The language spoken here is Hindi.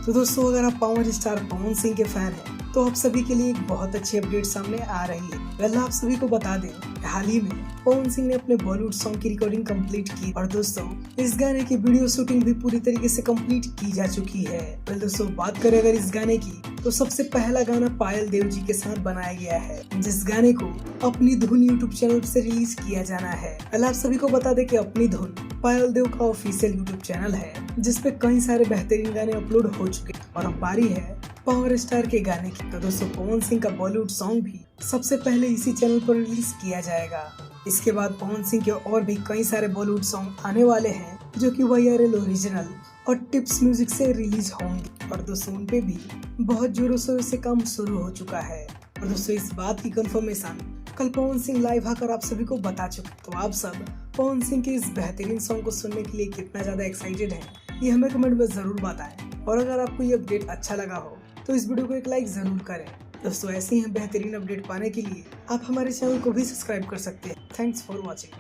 तो दोस्तों अगर आप पावर स्टार पवन सिंह के फैन हैं तो आप सभी के लिए एक बहुत अच्छी अपडेट सामने आ रही है। वेल आप सभी को बता दें हाल ही में पवन सिंह ने अपने बॉलीवुड सॉन्ग की रिकॉर्डिंग कंप्लीट की और दोस्तों इस गाने की वीडियो शूटिंग भी पूरी तरीके से कंप्लीट की जा चुकी है। वेल दोस्तों बात करें अगर इस गाने की तो सबसे पहला गाना पायल देव जी के साथ बनाया गया है, जिस गाने को अपनी धुन यूट्यूब चैनल से रिलीज किया जाना है। वेल आप सभी को बता दें कि अपनी धुन पायल देव का ऑफिशियल यूट्यूब चैनल है जिसपे कई सारे बेहतरीन गाने अपलोड हो चुके हैं और अब बारी है पावर स्टार के गाने की। तो दोस्तों पवन सिंह का बॉलीवुड सॉन्ग भी सबसे पहले इसी चैनल पर रिलीज किया जाएगा। इसके बाद पवन सिंह के और भी कई सारे बॉलीवुड सॉन्ग आने वाले हैं जो कि वायरल ओरिजिनल और टिप्स म्यूजिक से रिलीज होंगे और दोस्तों उन पे भी बहुत जोरों शोरों से काम शुरू हो चुका है। और दोस्तों इस बात की कंफर्मेशन कल पवन सिंह लाइव आकर आप सभी को बता चुके। तो आप सब पवन सिंह के इस बेहतरीन सॉन्ग को सुनने के लिए कितना ज्यादा एक्साइटेड हैं ये हमें कमेंट में जरूर बताएं। और अगर आपको ये अपडेट अच्छा लगा हो तो इस वीडियो को एक लाइक जरूर करें। दोस्तों ऐसे ही बेहतरीन अपडेट पाने के लिए आप हमारे चैनल को भी सब्सक्राइब कर सकते हैं। Thanks for watching.